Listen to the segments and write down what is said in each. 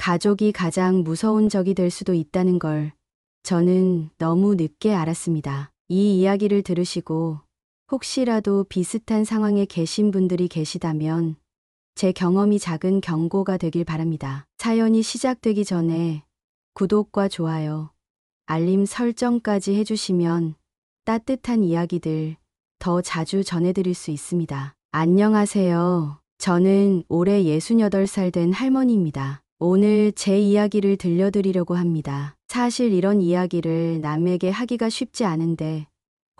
가족이 가장 무서운 적이 될 수도 있다는 걸 저는 너무 늦게 알았습니다. 이 이야기를 들으시고 혹시라도 비슷한 상황에 계신 분들이 계시다면 제 경험이 작은 경고가 되길 바랍니다. 사연이 시작되기 전에 구독과 좋아요, 알림 설정까지 해주시면 따뜻한 이야기들 더 자주 전해드릴 수 있습니다. 안녕하세요. 저는 올해 68살 된 할머니입니다. 오늘 제 이야기를 들려드리려고 합니다. 사실 이런 이야기를 남에게 하기가 쉽지 않은데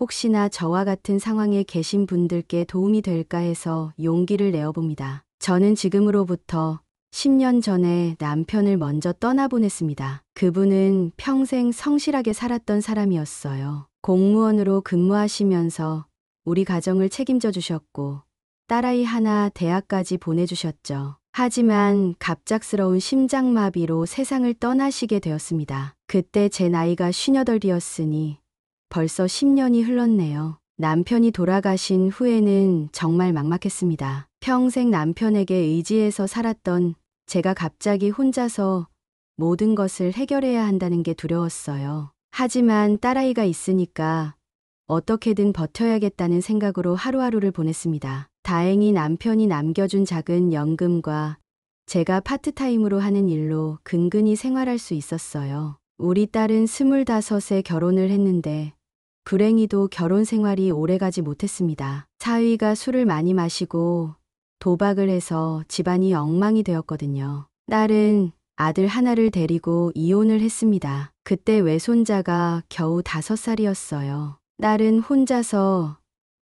혹시나 저와 같은 상황에 계신 분들께 도움이 될까 해서 용기를 내어봅니다. 저는 지금으로부터 10년 전에 남편을 먼저 떠나보냈습니다. 그분은 평생 성실하게 살았던 사람이었어요. 공무원으로 근무하시면서 우리 가정을 책임져 주셨고 딸아이 하나 대학까지 보내주셨죠. 하지만 갑작스러운 심장마비로 세상을 떠나시게 되었습니다. 그때 제 나이가 58이었으니 벌써 10년이 흘렀네요. 남편이 돌아가신 후에는 정말 막막했습니다. 평생 남편에게 의지해서 살았던 제가 갑자기 혼자서 모든 것을 해결해야 한다는 게 두려웠어요. 하지만 딸아이가 있으니까 어떻게든 버텨야겠다는 생각으로 하루하루를 보냈습니다. 다행히 남편이 남겨준 작은 연금과 제가 파트타임으로 하는 일로 근근히 생활할 수 있었어요. 우리 딸은 25에 결혼을 했는데 불행히도 결혼 생활이 오래가지 못했습니다. 사위가 술을 많이 마시고 도박을 해서 집안이 엉망이 되었거든요. 딸은 아들 하나를 데리고 이혼을 했습니다. 그때 외손자가 겨우 5살이었어요. 딸은 혼자서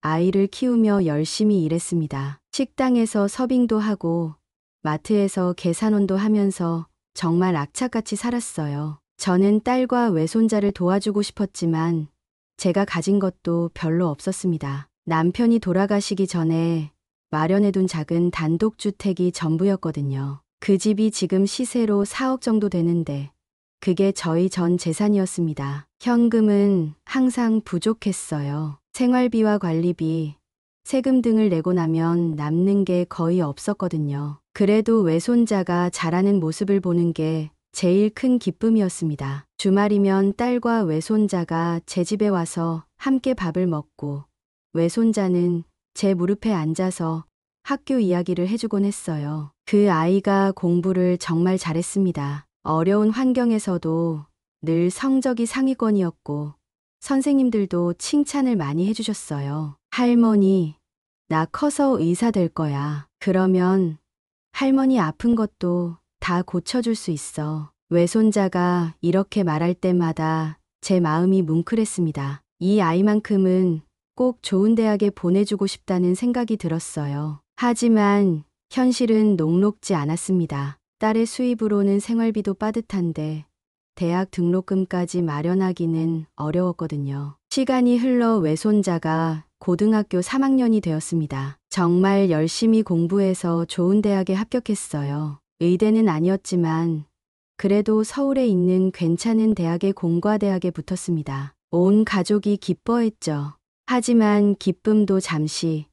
아이를 키우며 열심히 일했습니다. 식당에서 서빙도 하고 마트에서 계산원도 하면서 정말 악착같이 살았어요. 저는 딸과 외손자를 도와주고 싶었지만 제가 가진 것도 별로 없었습니다. 남편이 돌아가시기 전에 마련해둔 작은 단독주택이 전부였거든요. 그 집이 지금 시세로 4억 정도 되는데 그게 저희 전 재산이었습니다. 현금은 항상 부족했어요. 생활비와 관리비, 세금 등을 내고 나면 남는 게 거의 없었거든요. 그래도 외손자가 자라는 모습을 보는 게 제일 큰 기쁨이었습니다. 주말이면 딸과 외손자가 제 집에 와서 함께 밥을 먹고 외손자는 제 무릎에 앉아서 학교 이야기를 해주곤 했어요. 그 아이가 공부를 정말 잘했습니다. 어려운 환경에서도 늘 성적이 상위권이었고 선생님들도 칭찬을 많이 해주셨어요. 할머니, 나 커서 의사 될 거야. 그러면 할머니 아픈 것도 다 고쳐줄 수 있어. 외손자가 이렇게 말할 때마다 제 마음이 뭉클했습니다. 이 아이만큼은 꼭 좋은 대학에 보내주고 싶다는 생각이 들었어요. 하지만 현실은 녹록지 않았습니다. 딸의 수입으로는 생활비도 빠듯한데 대학 등록금까지 마련하기는 어려웠거든요. 시간이 흘러 외손자가 고등학교 3학년이 되었습니다. 정말 열심히 공부해서 좋은 대학에 합격했어요. 의대는 아니었지만 그래도 서울에 있는 괜찮은 대학의 공과대학에 붙었습니다. 온 가족이 기뻐했죠. 하지만 기쁨도 잠시,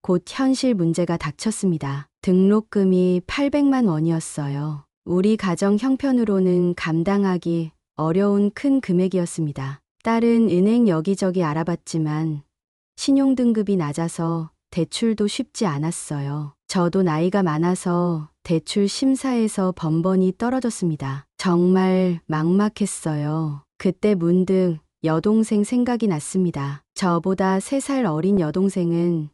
곧 현실 문제가 닥쳤습니다. 등록금이 800만 원이었어요. 우리 가정 형편으로는 감당하기 어려운 큰 금액이었습니다. 딸은 은행 여기저기 알아봤지만 신용등급이 낮아서 대출도 쉽지 않았어요. 저도 나이가 많아서 대출 심사에서 번번이 떨어졌습니다. 정말 막막했어요. 그때 문득 여동생 생각이 났습니다. 저보다 3살 어린 여동생은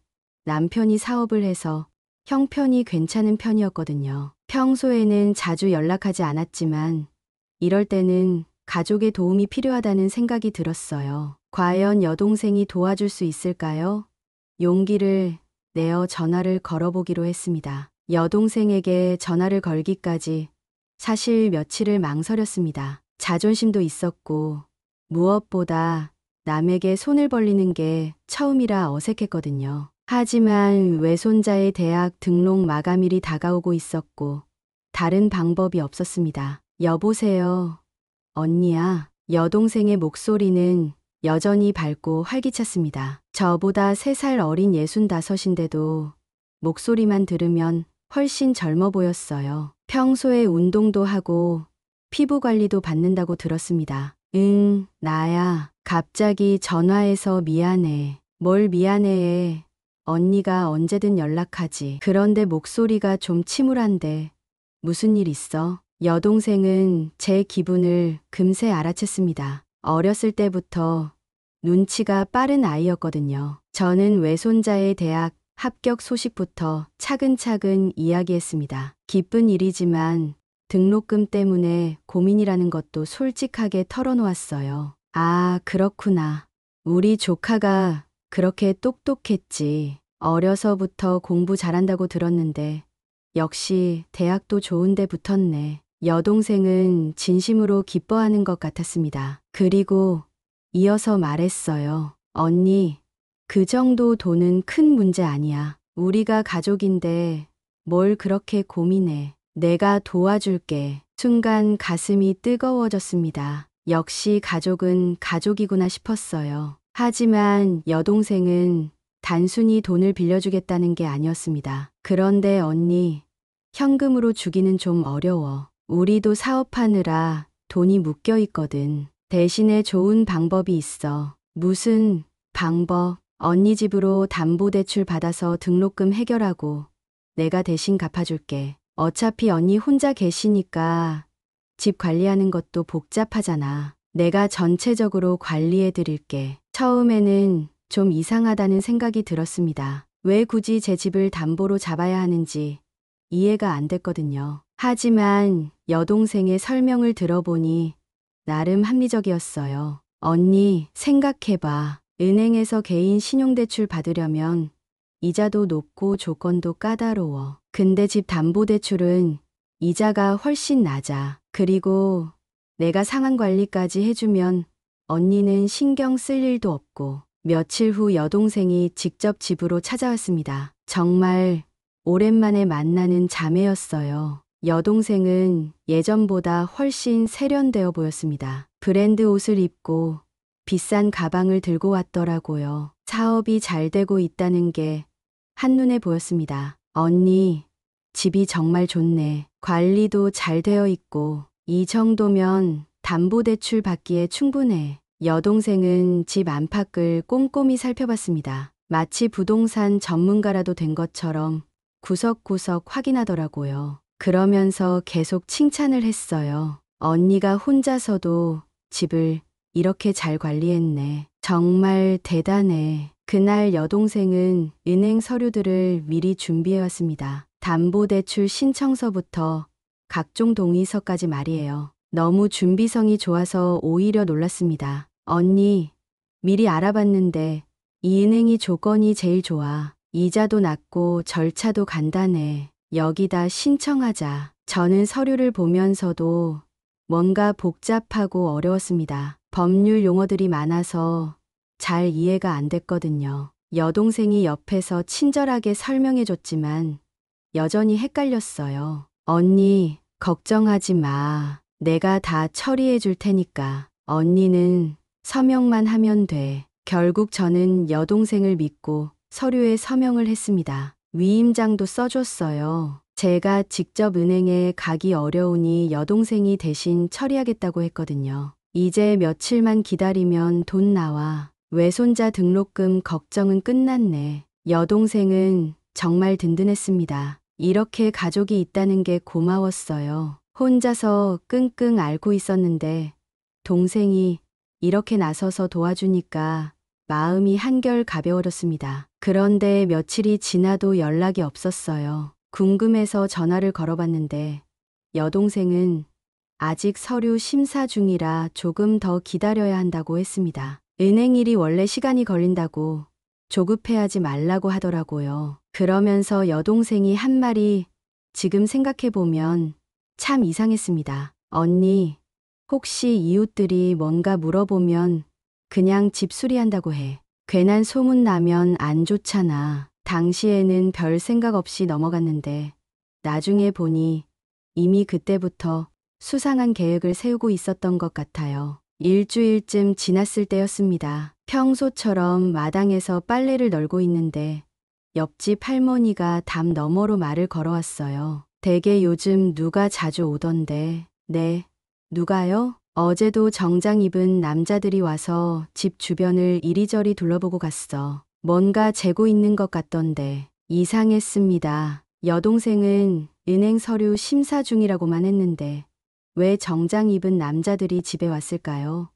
남편이 사업을 해서 형편이 괜찮은 편이었거든요. 평소에는 자주 연락하지 않았지만 이럴 때는 가족의 도움이 필요하다는 생각이 들었어요. 과연 여동생이 도와줄 수 있을까요? 용기를 내어 전화를 걸어보기로 했습니다. 여동생에게 전화를 걸기까지 사실 며칠을 망설였습니다. 자존심도 있었고 무엇보다 남에게 손을 벌리는 게 처음이라 어색했거든요. 하지만 외손자의 대학 등록 마감일이 다가오고 있었고 다른 방법이 없었습니다. 여보세요. 언니야. 여동생의 목소리는 여전히 밝고 활기찼습니다. 저보다 3살 어린 65인데도 목소리만 들으면 훨씬 젊어 보였어요. 평소에 운동도 하고 피부 관리도 받는다고 들었습니다. 응, 나야. 갑자기 전화해서 미안해. 뭘 미안해. 언니가 언제든 연락하지. 그런데 목소리가 좀 침울한데 무슨 일 있어? 여동생은 제 기분을 금세 알아챘습니다. 어렸을 때부터 눈치가 빠른 아이였거든요. 저는 외손자의 대학 합격 소식부터 차근차근 이야기했습니다. 기쁜 일이지만 등록금 때문에 고민이라는 것도 솔직하게 털어놓았어요. 아, 그렇구나. 우리 조카가 그렇게 똑똑했지. 어려서부터 공부 잘한다고 들었는데 역시 대학도 좋은 데 붙었네. 여동생은 진심으로 기뻐하는 것 같았습니다. 그리고 이어서 말했어요. 언니, 그 정도 돈은 큰 문제 아니야. 우리가 가족인데 뭘 그렇게 고민해. 내가 도와줄게. 순간 가슴이 뜨거워졌습니다. 역시 가족은 가족이구나 싶었어요. 하지만 여동생은 단순히 돈을 빌려주겠다는 게 아니었습니다. 그런데 언니, 현금으로 주기는 좀 어려워. 우리도 사업하느라 돈이 묶여 있거든. 대신에 좋은 방법이 있어. 무슨 방법? 언니 집으로 담보대출 받아서 등록금 해결하고 내가 대신 갚아줄게. 어차피 언니 혼자 계시니까 집 관리하는 것도 복잡하잖아. 내가 전체적으로 관리해 드릴게. 처음에는 좀 이상하다는 생각이 들었습니다. 왜 굳이 제 집을 담보로 잡아야 하는지 이해가 안 됐거든요. 하지만 여동생의 설명을 들어보니 나름 합리적이었어요. 언니, 생각해봐. 은행에서 개인 신용대출 받으려면 이자도 높고 조건도 까다로워. 근데 집 담보대출은 이자가 훨씬 낮아. 그리고 내가 상환 관리까지 해주면 언니는 신경 쓸 일도 없고. 며칠 후 여동생이 직접 집으로 찾아왔습니다. 정말 오랜만에 만나는 자매였어요. 여동생은 예전보다 훨씬 세련되어 보였습니다. 브랜드 옷을 입고 비싼 가방을 들고 왔더라고요. 사업이 잘 되고 있다는 게 한눈에 보였습니다. 언니, 집이 정말 좋네. 관리도 잘 되어 있고 이 정도면 담보대출 받기에 충분해. 여동생은 집 안팎을 꼼꼼히 살펴봤습니다. 마치 부동산 전문가라도 된 것처럼 구석구석 확인하더라고요. 그러면서 계속 칭찬을 했어요. 언니가 혼자서도 집을 이렇게 잘 관리했네. 정말 대단해. 그날 여동생은 은행 서류들을 미리 준비해왔습니다. 담보대출 신청서부터 각종 동의서까지 말이에요. 너무 준비성이 좋아서 오히려 놀랐습니다. 언니, 미리 알아봤는데 이 은행이 조건이 제일 좋아. 이자도 낮고 절차도 간단해. 여기다 신청하자. 저는 서류를 보면서도 뭔가 복잡하고 어려웠습니다. 법률 용어들이 많아서 잘 이해가 안 됐거든요. 여동생이 옆에서 친절하게 설명해줬지만 여전히 헷갈렸어요. 언니, 걱정하지 마. 내가 다 처리해 줄 테니까. 언니는 서명만 하면 돼. 결국 저는 여동생을 믿고 서류에 서명을 했습니다. 위임장도 써줬어요. 제가 직접 은행에 가기 어려우니 여동생이 대신 처리하겠다고 했거든요. 이제 며칠만 기다리면 돈 나와. 외손자 등록금 걱정은 끝났네. 여동생은 정말 든든했습니다. 이렇게 가족이 있다는 게 고마웠어요. 혼자서 끙끙 앓고 있었는데 동생이 이렇게 나서서 도와주니까 마음이 한결 가벼워졌습니다. 그런데 며칠이 지나도 연락이 없었어요. 궁금해서 전화를 걸어봤는데 여동생은 아직 서류 심사 중이라 조금 더 기다려야 한다고 했습니다. 은행 일이 원래 시간이 걸린다고 조급해하지 말라고 하더라고요. 그러면서 여동생이 한 말이 지금 생각해보면 참 이상했습니다. 언니, 혹시 이웃들이 뭔가 물어보면 그냥 집 수리한다고 해. 괜한 소문 나면 안 좋잖아. 당시에는 별 생각 없이 넘어갔는데 나중에 보니 이미 그때부터 수상한 계획을 세우고 있었던 것 같아요. 일주일쯤 지났을 때였습니다. 평소처럼 마당에서 빨래를 널고 있는데 옆집 할머니가 담 너머로 말을 걸어왔어요. 댁에 요즘 누가 자주 오던데. 네. 누가요? 어제도 정장 입은 남자들이 와서 집 주변을 이리저리 둘러보고 갔어. 뭔가 재고 있는 것 같던데. 이상했습니다. 여동생은 은행 서류 심사 중이라고만 했는데 왜 정장 입은 남자들이 집에 왔을까요?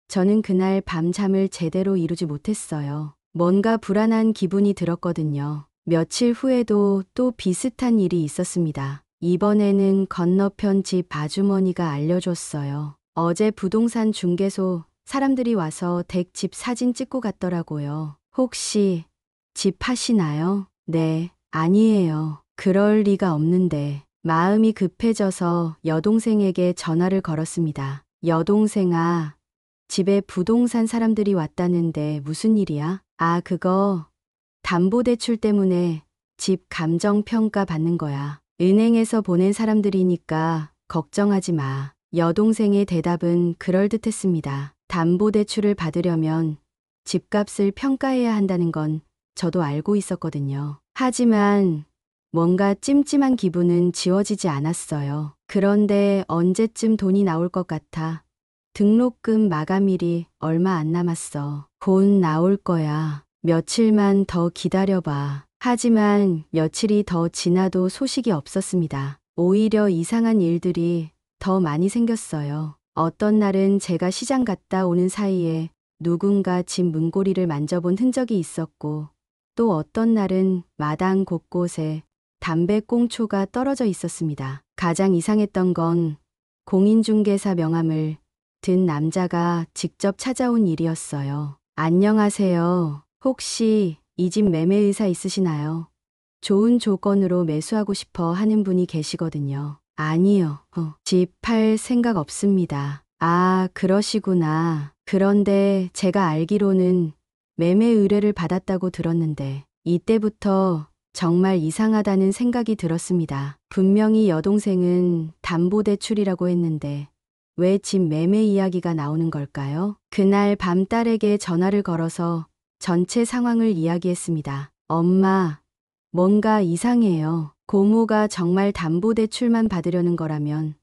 저는 그날 밤잠을 제대로 이루지 못했어요. 뭔가 불안한 기분이 들었거든요. 며칠 후에도 또 비슷한 일이 있었습니다. 이번에는 건너편 집 아주머니가 알려줬어요. 어제 부동산 중개소 사람들이 와서 댁 집 사진 찍고 갔더라고요. 혹시 집 파시나요? 네, 아니에요. 그럴 리가 없는데. 마음이 급해져서 여동생에게 전화를 걸었습니다. 여동생아, 집에 부동산 사람들이 왔다는데 무슨 일이야? 아, 그거 담보대출 때문에 집 감정평가 받는 거야. 은행에서 보낸 사람들이니까 걱정하지 마. 여동생의 대답은 그럴듯했습니다. 담보대출을 받으려면 집값을 평가해야 한다는 건 저도 알고 있었거든요. 하지만 뭔가 찜찜한 기분은 지워지지 않았어요. 그런데 언제쯤 돈이 나올 것 같아. 등록금 마감일이 얼마 안 남았어. 곧 나올 거야. 며칠만 더 기다려봐. 하지만 며칠이 더 지나도 소식이 없었습니다. 오히려 이상한 일들이 더 많이 생겼어요. 어떤 날은 제가 시장 갔다 오는 사이에 누군가 집 문고리를 만져본 흔적이 있었고, 또 어떤 날은 마당 곳곳에 담배꽁초가 떨어져 있었습니다. 가장 이상했던 건 공인중개사 명함을 든 남자가 직접 찾아온 일이었어요. 안녕하세요. 혹시 이 집 매매 의사 있으시나요? 좋은 조건으로 매수하고 싶어 하는 분이 계시거든요. 아니요. 집 팔 생각 없습니다. 아, 그러시구나. 그런데 제가 알기로는 매매 의뢰를 받았다고 들었는데 이때부터 정말 이상하다는 생각이 들었습니다. 분명히 여동생은 담보대출이라고 했는데 왜 집 매매 이야기가 나오는 걸까요? 그날 밤 딸에게 전화를 걸어서 전체 상황을 이야기했습니다. 엄마, 뭔가 이상해요. 고모가 정말 담보대출만 받으려는 거라면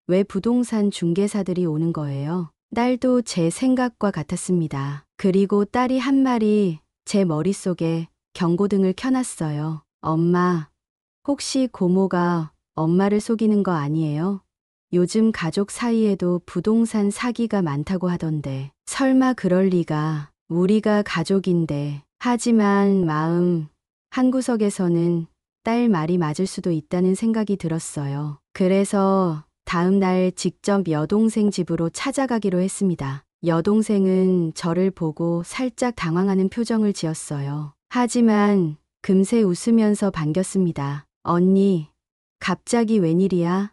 왜 부동산 중개사들이 오는 거예요? 딸도 제 생각과 같았습니다. 그리고 딸이 한 말이 제 머릿속에 경고등을 켜놨어요. 엄마, 혹시 고모가 엄마를 속이는 거 아니에요? 요즘 가족 사이에도 부동산 사기가 많다고 하던데. 설마 그럴 리가. 우리가 가족인데. 하지만 마음 한구석에서는 딸 말이 맞을 수도 있다는 생각이 들었어요. 그래서 다음 날 직접 여동생 집으로 찾아가기로 했습니다. 여동생은 저를 보고 살짝 당황하는 표정을 지었어요. 하지만 금세 웃으면서 반겼습니다. 언니, 갑자기 웬일이야?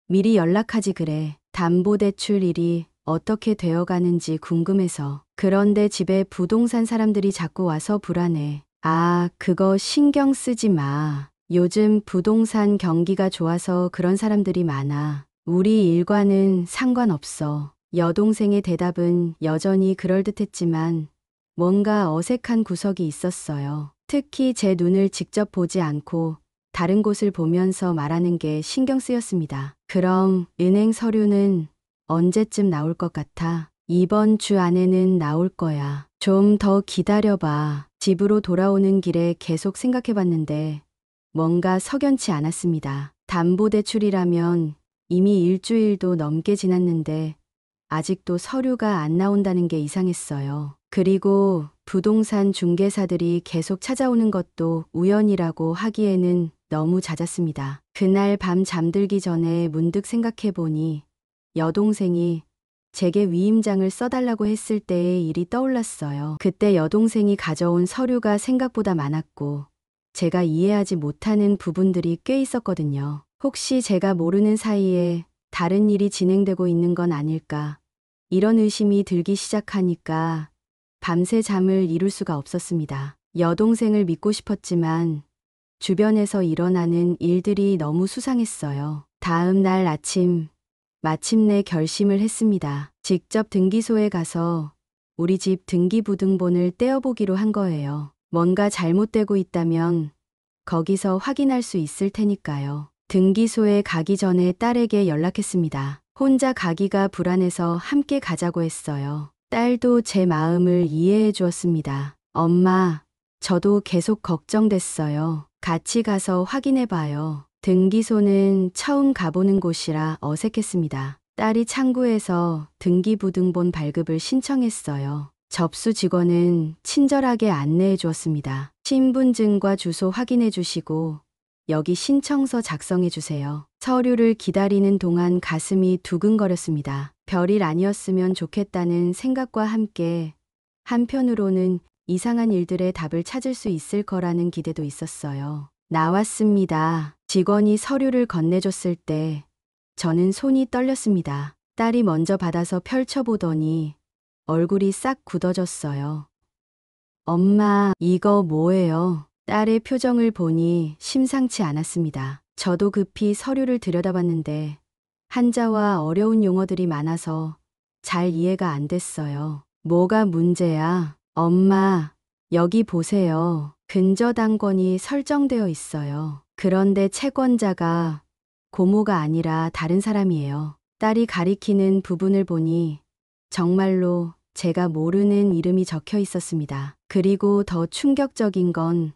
미리 연락하지 그래. 담보대출 일이 어떻게 되어가는지 궁금해서. 그런데 집에 부동산 사람들이 자꾸 와서 불안해. 아, 그거 신경 쓰지 마. 요즘 부동산 경기가 좋아서 그런 사람들이 많아. 우리 일과는 상관없어. 여동생의 대답은 여전히 그럴듯했지만 뭔가 어색한 구석이 있었어요. 특히 제 눈을 직접 보지 않고 다른 곳을 보면서 말하는 게 신경 쓰였습니다. 그럼 은행 서류는 언제쯤 나올 것 같아? 이번 주 안에는 나올 거야. 좀 더 기다려봐. 집으로 돌아오는 길에 계속 생각해봤는데 뭔가 석연치 않았습니다. 담보대출이라면 이미 일주일도 넘게 지났는데 아직도 서류가 안 나온다는 게 이상했어요. 그리고 부동산 중개사들이 계속 찾아오는 것도 우연이라고 하기에는 너무 잦았습니다. 그날 밤 잠들기 전에 문득 생각해보니 여동생이 제게 위임장을 써달라고 했을 때의 일이 떠올랐어요. 그때 여동생이 가져온 서류가 생각보다 많았고 제가 이해하지 못하는 부분들이 꽤 있었거든요. 혹시 제가 모르는 사이에 다른 일이 진행되고 있는 건 아닐까? 이런 의심이 들기 시작하니까 밤새 잠을 이룰 수가 없었습니다. 여동생을 믿고 싶었지만 주변에서 일어나는 일들이 너무 수상했어요. 다음 날 아침 마침내 결심을 했습니다. 직접 등기소에 가서 우리 집 등기부등본을 떼어보기로 한 거예요. 뭔가 잘못되고 있다면 거기서 확인할 수 있을 테니까요. 등기소에 가기 전에 딸에게 연락했습니다. 혼자 가기가 불안해서 함께 가자고 했어요. 딸도 제 마음을 이해해 주었습니다. 엄마, 저도 계속 걱정됐어요. 같이 가서 확인해 봐요. 등기소는 처음 가보는 곳이라 어색했습니다. 딸이 창구에서 등기부등본 발급을 신청했어요. 접수 직원은 친절하게 안내해 주었습니다. 신분증과 주소 확인해 주시고 여기 신청서 작성해 주세요. 서류를 기다리는 동안 가슴이 두근거렸습니다. 별일 아니었으면 좋겠다는 생각과 함께 한편으로는 이상한 일들의 답을 찾을 수 있을 거라는 기대도 있었어요. 나왔습니다. 직원이 서류를 건네줬을 때 저는 손이 떨렸습니다. 딸이 먼저 받아서 펼쳐보더니 얼굴이 싹 굳어졌어요. 엄마, 이거 뭐예요? 딸의 표정을 보니 심상치 않았습니다. 저도 급히 서류를 들여다봤는데 한자와 어려운 용어들이 많아서 잘 이해가 안 됐어요. 뭐가 문제야? 엄마, 여기 보세요. 근저당권이 설정되어 있어요. 그런데 채권자가 고모가 아니라 다른 사람이에요. 딸이 가리키는 부분을 보니 정말로 제가 모르는 이름이 적혀 있었습니다. 그리고 더 충격적인 건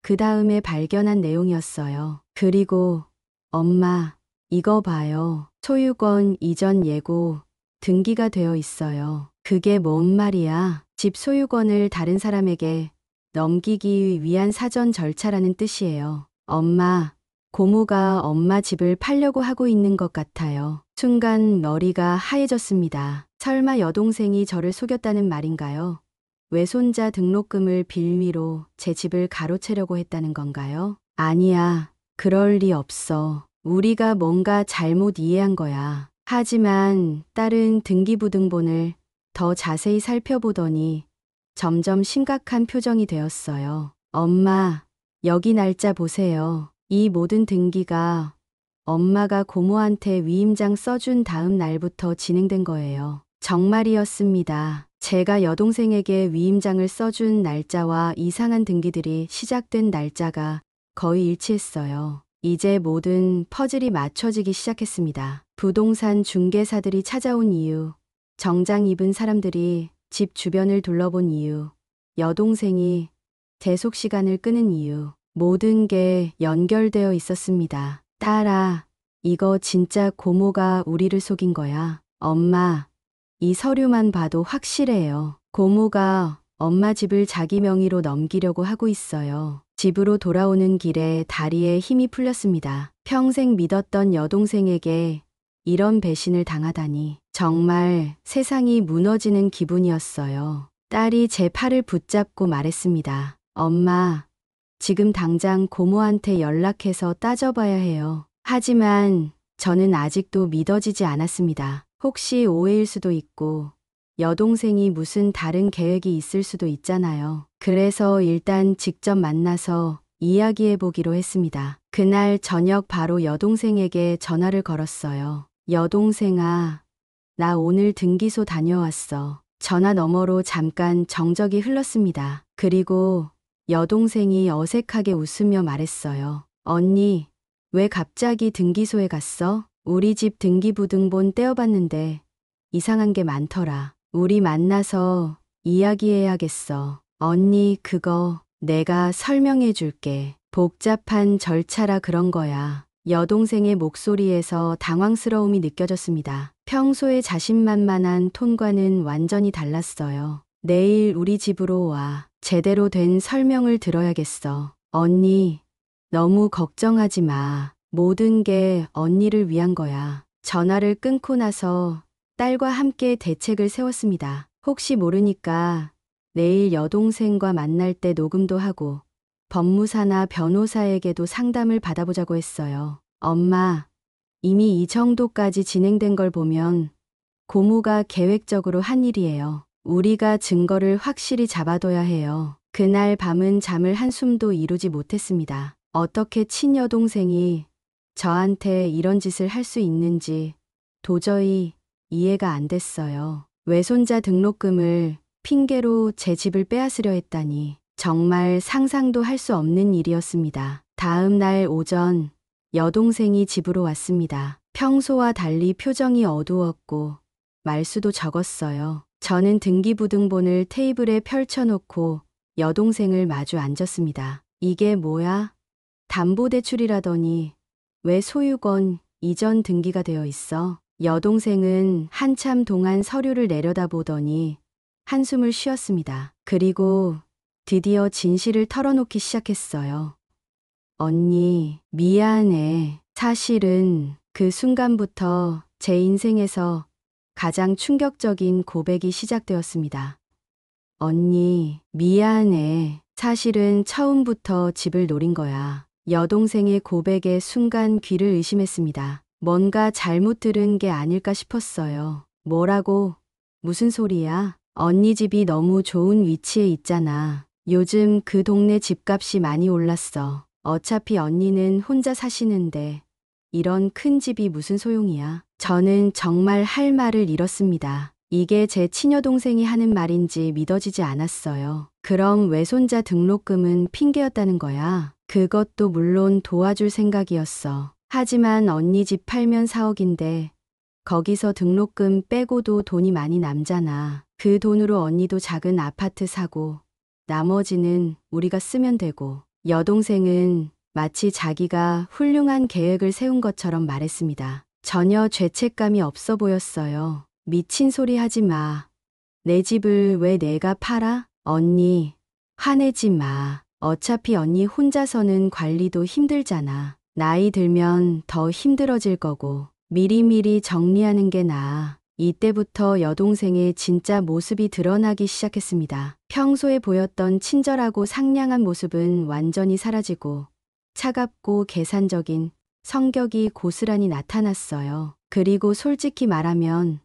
그 다음에 발견한 내용이었어요. 그리고 엄마, 이거 봐요. 소유권 이전 예고 등기가 되어 있어요. 그게 뭔 말이야? 집 소유권을 다른 사람에게 넘기기 위한 사전 절차라는 뜻이에요. 엄마, 고모가 엄마 집을 팔려고 하고 있는 것 같아요. 순간 머리가 하얘졌습니다. 설마 여동생이 저를 속였다는 말인가요? 외손자 등록금을 빌미로 제 집을 가로채려고 했다는 건가요? 아니야, 그럴 리 없어. 우리가 뭔가 잘못 이해한 거야. 하지만 딸은 등기부등본을 더 자세히 살펴보더니 점점 심각한 표정이 되었어요. 엄마, 여기 날짜 보세요. 이 모든 등기가 엄마가 고모한테 위임장 써준 다음 날부터 진행된 거예요. 정말이었습니다. 제가 여동생에게 위임장을 써준 날짜와 이상한 등기들이 시작된 날짜가 거의 일치했어요. 이제 모든 퍼즐이 맞춰지기 시작했습니다. 부동산 중개사들이 찾아온 이유, 정장 입은 사람들이 집 주변을 둘러본 이유, 여동생이 대속 시간을 끄는 이유, 모든 게 연결되어 있었습니다. 딸아, 이거 진짜 고모가 우리를 속인 거야. 엄마, 이 서류만 봐도 확실해요. 고모가 엄마 집을 자기 명의로 넘기려고 하고 있어요. 집으로 돌아오는 길에 다리에 힘이 풀렸습니다. 평생 믿었던 여동생에게 이런 배신을 당하다니 정말 세상이 무너지는 기분이었어요. 딸이 제 팔을 붙잡고 말했습니다. 엄마, 지금 당장 고모한테 연락해서 따져봐야 해요. 하지만 저는 아직도 믿어지지 않았습니다. 혹시 오해일 수도 있고 여동생이 무슨 다른 계획이 있을 수도 있잖아요. 그래서 일단 직접 만나서 이야기해 보기로 했습니다. 그날 저녁 바로 여동생에게 전화를 걸었어요. 여동생아, 나 오늘 등기소 다녀왔어. 전화 너머로 잠깐 정적이 흘렀습니다. 그리고 여동생이 어색하게 웃으며 말했어요. 언니, 왜 갑자기 등기소에 갔어? 우리 집 등기부등본 떼어봤는데 이상한 게 많더라. 우리 만나서 이야기해야겠어. 언니, 그거 내가 설명해 줄게. 복잡한 절차라 그런 거야. 여동생의 목소리에서 당황스러움이 느껴졌습니다. 평소에 자신만만한 톤과는 완전히 달랐어요. 내일 우리 집으로 와. 제대로 된 설명을 들어야겠어. 언니, 너무 걱정하지 마. 모든 게 언니를 위한 거야. 전화를 끊고 나서 딸과 함께 대책을 세웠습니다. 혹시 모르니까 내일 여동생과 만날 때 녹음도 하고 법무사나 변호사에게도 상담을 받아보자고 했어요. 엄마, 이미 이 정도까지 진행된 걸 보면 고모가 계획적으로 한 일이에요. 우리가 증거를 확실히 잡아둬야 해요. 그날 밤은 잠을 한숨도 이루지 못했습니다. 어떻게 친여동생이 저한테 이런 짓을 할 수 있는지 도저히 이해가 안 됐어요. 외손자 등록금을 핑계로 제 집을 빼앗으려 했다니 정말 상상도 할 수 없는 일이었습니다. 다음 날 오전 여동생이 집으로 왔습니다. 평소와 달리 표정이 어두웠고 말수도 적었어요. 저는 등기부등본을 테이블에 펼쳐놓고 여동생을 마주 앉았습니다. 이게 뭐야? 담보대출이라더니 왜 소유권 이전 등기가 되어 있어? 여동생은 한참 동안 서류를 내려다보더니 한숨을 쉬었습니다. 그리고 드디어 진실을 털어놓기 시작했어요. 언니, 미안해. 사실은 그 순간부터 제 인생에서 가장 충격적인 고백이 시작되었습니다. 언니, 미안해. 사실은 처음부터 집을 노린 거야. 여동생의 고백에 순간 귀를 의심했습니다. 뭔가 잘못 들은 게 아닐까 싶었어요. 뭐라고? 무슨 소리야? 언니 집이 너무 좋은 위치에 있잖아. 요즘 그 동네 집값이 많이 올랐어. 어차피 언니는 혼자 사시는데 이런 큰 집이 무슨 소용이야. 저는 정말 할 말을 잃었습니다. 이게 제 친여동생이 하는 말인지 믿어지지 않았어요. 그럼 외손자 등록금은 핑계였다는 거야. 그것도 물론 도와줄 생각이었어. 하지만 언니 집 팔면 4억인데 거기서 등록금 빼고도 돈이 많이 남잖아. 그 돈으로 언니도 작은 아파트 사고 나머지는 우리가 쓰면 되고. 여동생은 마치 자기가 훌륭한 계획을 세운 것처럼 말했습니다. 전혀 죄책감이 없어 보였어요. 미친 소리 하지 마. 내 집을 왜 내가 팔아? 언니, 화내지 마. 어차피 언니 혼자서는 관리도 힘들잖아. 나이 들면 더 힘들어질 거고 미리미리 정리하는 게 나아. 이때부터 여동생의 진짜 모습이 드러나기 시작했습니다. 평소에 보였던 친절하고 상냥한 모습은 완전히 사라지고 차갑고 계산적인 성격이 고스란히 나타났어요. 그리고 솔직히 말하면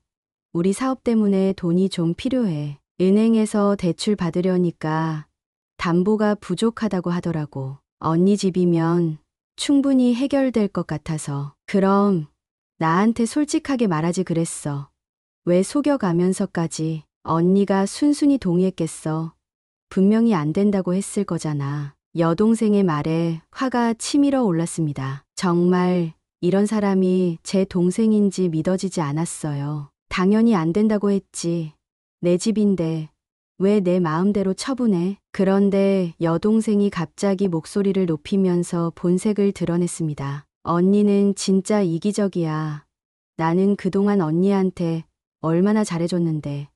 우리 사업 때문에 돈이 좀 필요해. 은행에서 대출 받으려니까 담보가 부족하다고 하더라고. 언니 집이면 충분히 해결될 것 같아서. 그럼 나한테 솔직하게 말하지 그랬어. 왜 속여가면서까지? 언니가 순순히 동의했겠어. 분명히 안 된다고 했을 거잖아. 여동생의 말에 화가 치밀어 올랐습니다. 정말 이런 사람이 제 동생인지 믿어지지 않았어요. 당연히 안 된다고 했지. 내 집인데 왜 내 마음대로 처분해? 그런데 여동생이 갑자기 목소리를 높이면서 본색을 드러냈습니다. 언니는 진짜 이기적이야. 나는 그동안 언니한테 얼마나 잘해줬는데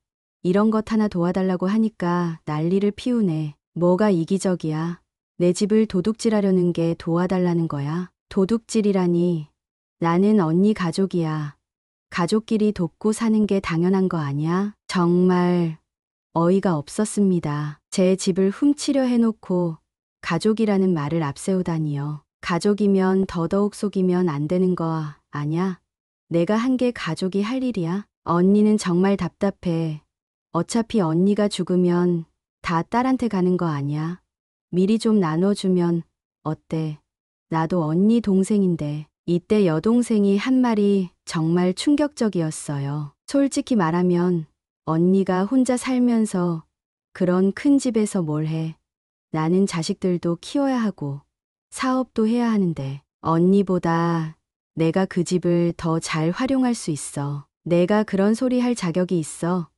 이런 것 하나 도와달라고 하니까 난리를 피우네. 뭐가 이기적이야? 내 집을 도둑질하려는 게 도와달라는 거야? 도둑질이라니. 나는 언니 가족이야. 가족끼리 돕고 사는 게 당연한 거 아니야? 정말 어이가 없었습니다. 제 집을 훔치려 해놓고 가족이라는 말을 앞세우다니요. 가족이면 더더욱 속이면 안 되는 거 아냐? 내가 한 게 가족이 할 일이야? 언니는 정말 답답해. 어차피 언니가 죽으면 다 딸한테 가는 거 아니야? 미리 좀 나눠주면 어때? 나도 언니 동생인데. 이때 여동생이 한 말이 정말 충격적이었어요. 솔직히 말하면 언니가 혼자 살면서 그런 큰 집에서 뭘 해? 나는 자식들도 키워야 하고 사업도 해야 하는데 언니보다 내가 그 집을 더 잘 활용할 수 있어. 내가 그런 소리 할 자격이 있어.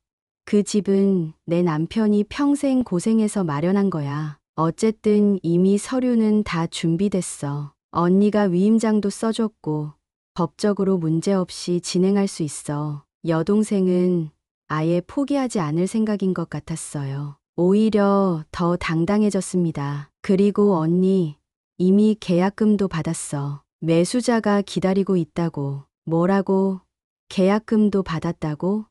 그 집은 내 남편이 평생 고생해서 마련한 거야. 어쨌든 이미 서류는 다 준비됐어. 언니가 위임장도 써줬고 법적으로 문제없이 진행할 수 있어. 여동생은 아예 포기하지 않을 생각인 것 같았어요. 오히려 더 당당해졌습니다. 그리고 언니, 이미 계약금도 받았어. 매수자가 기다리고 있다고. 뭐라고? 계약금도 받았다고?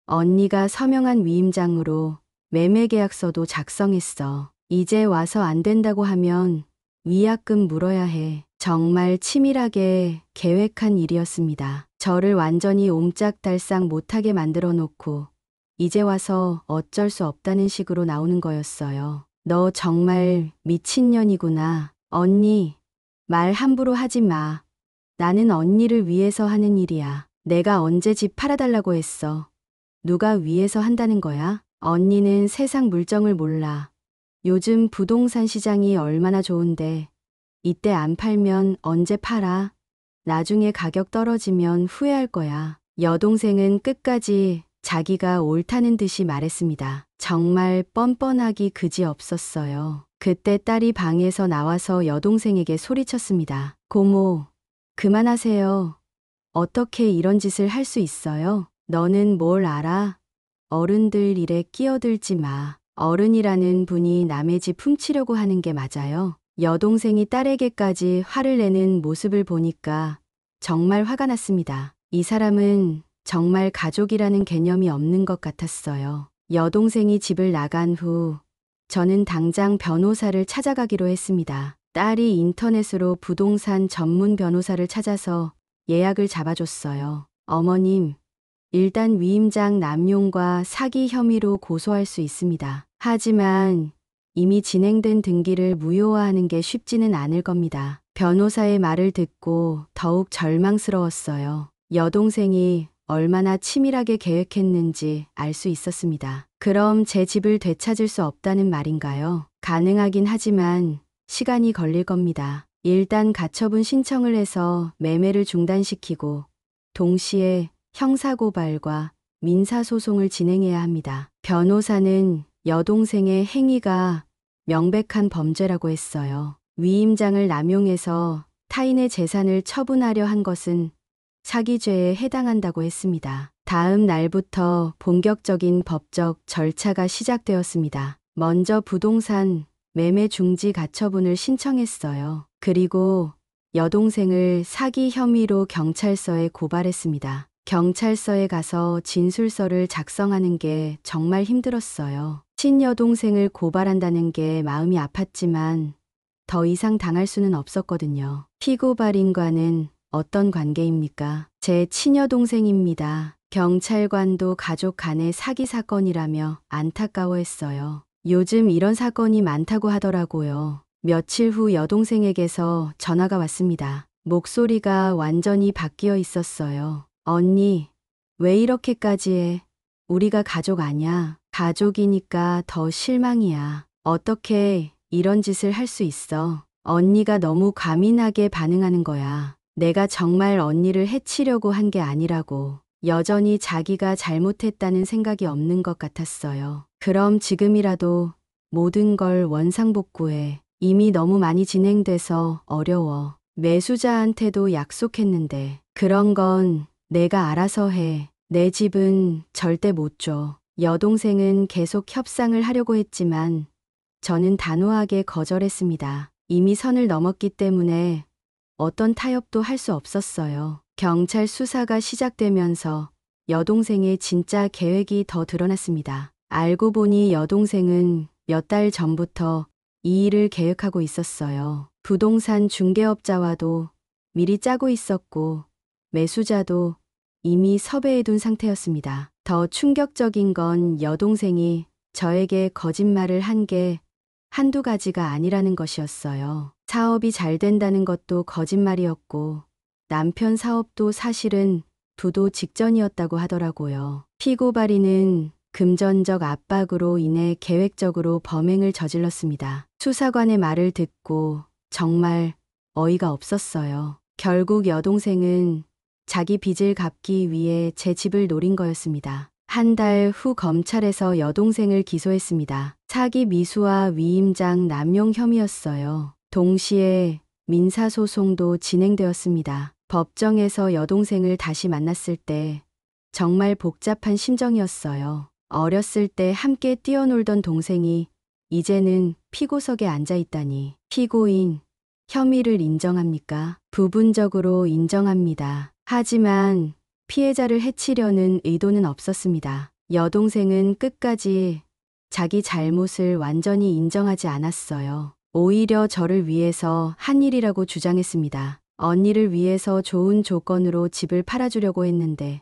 언니가 서명한 위임장으로 매매계약서도 작성했어. 이제 와서 안 된다고 하면 위약금 물어야 해. 정말 치밀하게 계획한 일이었습니다. 저를 완전히 옴짝달싹 못하게 만들어 놓고 이제 와서 어쩔 수 없다는 식으로 나오는 거였어요. 너 정말 미친년이구나. 언니, 말 함부로 하지 마. 나는 언니를 위해서 하는 일이야. 내가 언제 집 팔아달라고 했어. 누가 위해서 한다는 거야? 언니는 세상 물정을 몰라. 요즘 부동산 시장이 얼마나 좋은데 이때 안 팔면 언제 팔아? 나중에 가격 떨어지면 후회할 거야. 여동생은 끝까지 자기가 옳다는 듯이 말했습니다. 정말 뻔뻔하기 그지 없었어요. 그때 딸이 방에서 나와서 여동생에게 소리쳤습니다. 고모, 그만하세요. 어떻게 이런 짓을 할 수 있어요? 너는 뭘 알아? 어른들 일에 끼어들지 마. 어른이라는 분이 남의 집 훔치려고 하는 게 맞아요. 여동생이 딸에게까지 화를 내는 모습을 보니까 정말 화가 났습니다. 이 사람은 정말 가족이라는 개념이 없는 것 같았어요. 여동생이 집을 나간 후 저는 당장 변호사를 찾아가기로 했습니다. 딸이 인터넷으로 부동산 전문 변호사를 찾아서 예약을 잡아줬어요. 어머님, 일단 위임장 남용과 사기 혐의로 고소할 수 있습니다. 하지만 이미 진행된 등기를 무효화하는 게 쉽지는 않을 겁니다. 변호사의 말을 듣고 더욱 절망스러웠어요. 여동생이 얼마나 치밀하게 계획했는지 알 수 있었습니다. 그럼 제 집을 되찾을 수 없다는 말인가요? 가능하긴 하지만 시간이 걸릴 겁니다. 일단 가처분 신청을 해서 매매를 중단시키고 동시에 형사고발과 민사소송을 진행해야 합니다. 변호사는 여동생의 행위가 명백한 범죄라고 했어요. 위임장을 남용해서 타인의 재산을 처분하려 한 것은 사기죄에 해당한다고 했습니다. 다음 날부터 본격적인 법적 절차가 시작되었습니다. 먼저 부동산 매매 중지 가처분을 신청했어요. 그리고 여동생을 사기 혐의로 경찰서에 고발했습니다. 경찰서에 가서 진술서를 작성하는 게 정말 힘들었어요. 친여동생을 고발한다는 게 마음이 아팠지만 더 이상 당할 수는 없었거든요. 피고발인과는 어떤 관계입니까? 제 친여동생입니다. 경찰관도 가족 간의 사기 사건이라며 안타까워했어요. 요즘 이런 사건이 많다고 하더라고요. 며칠 후 여동생에게서 전화가 왔습니다. 목소리가 완전히 바뀌어 있었어요. 언니, 왜 이렇게까지 해? 우리가 가족 아냐? 가족이니까 더 실망이야. 어떻게 이런 짓을 할 수 있어? 언니가 너무 과민하게 반응하는 거야. 내가 정말 언니를 해치려고 한 게 아니라고. 여전히 자기가 잘못했다는 생각이 없는 것 같았어요. 그럼 지금이라도 모든 걸 원상복구해. 이미 너무 많이 진행돼서 어려워. 매수자한테도 약속했는데 그런 건 내가 알아서 해. 내 집은 절대 못 줘. 여동생은 계속 협상을 하려고 했지만 저는 단호하게 거절했습니다. 이미 선을 넘었기 때문에 어떤 타협도 할 수 없었어요. 경찰 수사가 시작되면서 여동생의 진짜 계획이 더 드러났습니다. 알고 보니 여동생은 몇 달 전부터 이 일을 계획하고 있었어요. 부동산 중개업자와도 미리 짜고 있었고 매수자도 이미 섭외해둔 상태였습니다. 더 충격적인 건 여동생이 저에게 거짓말을 한 게 한두 가지가 아니라는 것이었어요. 사업이 잘 된다는 것도 거짓말이었고 남편 사업도 사실은 부도 직전이었다고 하더라고요. 피고발인은 금전적 압박으로 인해 계획적으로 범행을 저질렀습니다. 수사관의 말을 듣고 정말 어이가 없었어요. 결국 여동생은 자기 빚을 갚기 위해 제 집을 노린 거였습니다. 한 달 후 검찰에서 여동생을 기소했습니다. 사기 미수와 위임장 남용 혐의였어요. 동시에 민사소송도 진행되었습니다. 법정에서 여동생을 다시 만났을 때 정말 복잡한 심정이었어요. 어렸을 때 함께 뛰어놀던 동생이 이제는 피고석에 앉아 있다니. 피고인, 혐의를 인정합니까? 부분적으로 인정합니다. 하지만 피해자를 해치려는 의도는 없었습니다. 여동생은 끝까지 자기 잘못을 완전히 인정하지 않았어요. 오히려 저를 위해서 한 일이라고 주장했습니다. 언니를 위해서 좋은 조건으로 집을 팔아주려고 했는데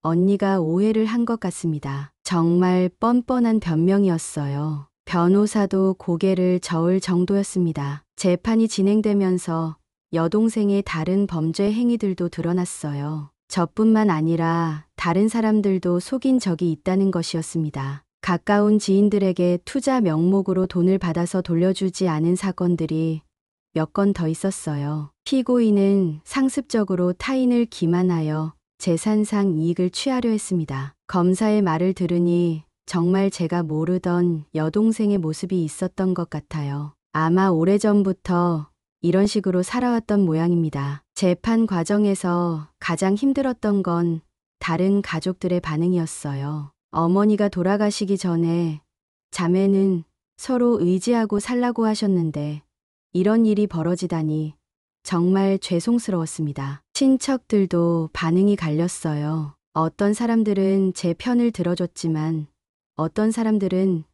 언니가 오해를 한 것 같습니다. 정말 뻔뻔한 변명이었어요. 변호사도 고개를 저을 정도였습니다. 재판이 진행되면서 여동생의 다른 범죄 행위들도 드러났어요. 저뿐만 아니라 다른 사람들도 속인 적이 있다는 것이었습니다. 가까운 지인들에게 투자 명목으로 돈을 받아서 돌려주지 않은 사건들이 몇 건 더 있었어요. 피고인은 상습적으로 타인을 기만하여 재산상 이익을 취하려 했습니다. 검사의 말을 들으니 정말 제가 모르던 여동생의 모습이 있었던 것 같아요. 아마 오래전부터 이런 식으로 살아왔던 모양입니다. 재판 과정에서 가장 힘들었던 건 다른 가족들의 반응이었어요. 어머니가 돌아가시기 전에 자매는 서로 의지하고 살라고 하셨는데 이런 일이 벌어지다니 정말 죄송스러웠습니다. 친척들도 반응이 갈렸어요. 어떤 사람들은 제 편을 들어줬지만 어떤 사람들은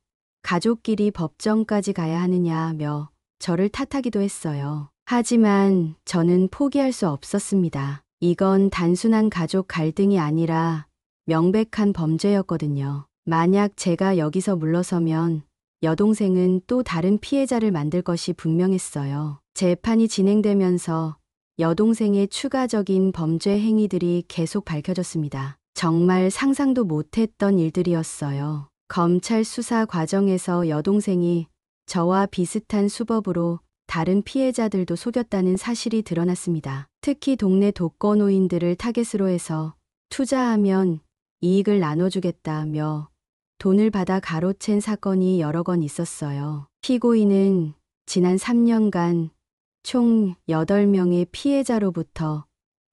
가족끼리 법정까지 가야 하느냐며 저를 탓하기도 했어요. 하지만 저는 포기할 수 없었습니다. 이건 단순한 가족 갈등이 아니라 명백한 범죄였거든요. 만약 제가 여기서 물러서면 여동생은 또 다른 피해자를 만들 것이 분명했어요. 재판이 진행되면서 여동생의 추가적인 범죄 행위들이 계속 밝혀졌습니다. 정말 상상도 못했던 일들이었어요. 검찰 수사 과정에서 여동생이 저와 비슷한 수법으로 다른 피해자들도 속였다는 사실이 드러났습니다. 특히 동네 독거노인들을 타겟으로 해서 투자하면 이익을 나눠주겠다며 돈을 받아 가로챈 사건이 여러 건 있었어요. 피고인은 지난 3년간 총 8명의 피해자로부터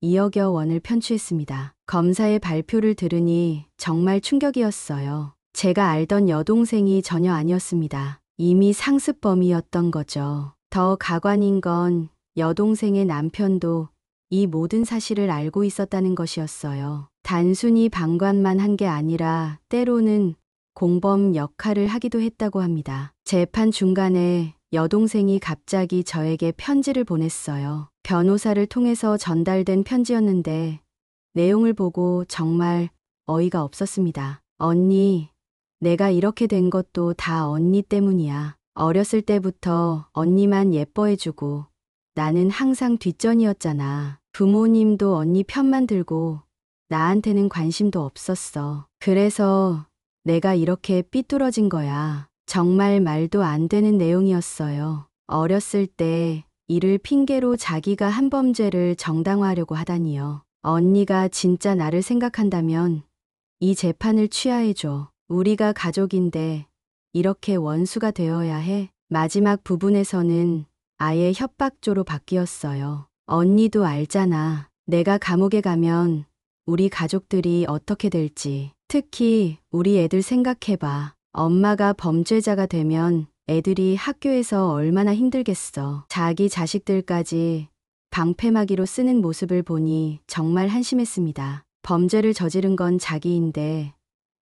2억여 원을 편취했습니다. 검사의 발표를 들으니 정말 충격이었어요. 제가 알던 여동생이 전혀 아니었습니다. 이미 상습범이었던 거죠. 더 가관인 건 여동생의 남편도 이 모든 사실을 알고 있었다는 것이었어요. 단순히 방관만 한 게 아니라 때로는 공범 역할을 하기도 했다고 합니다. 재판 중간에 여동생이 갑자기 저에게 편지를 보냈어요. 변호사를 통해서 전달된 편지였는데 내용을 보고 정말 어이가 없었습니다. 언니, 내가 이렇게 된 것도 다 언니 때문이야. 어렸을 때부터 언니만 예뻐해주고 나는 항상 뒷전이었잖아. 부모님도 언니 편만 들고 나한테는 관심도 없었어. 그래서 내가 이렇게 삐뚤어진 거야. 정말 말도 안 되는 내용이었어요. 어렸을 때 이를 핑계로 자기가 한 범죄를 정당화하려고 하다니요. 언니가 진짜 나를 생각한다면 이 재판을 취하해줘. 우리가 가족인데 이렇게 원수가 되어야 해. 마지막 부분에서는 아예 협박조로 바뀌었어요. 언니도 알잖아. 내가 감옥에 가면 우리 가족들이 어떻게 될지. 특히 우리 애들 생각해봐. 엄마가 범죄자가 되면 애들이 학교에서 얼마나 힘들겠어. 자기 자식들까지 방패막이로 쓰는 모습을 보니 정말 한심했습니다. 범죄를 저지른 건 자기인데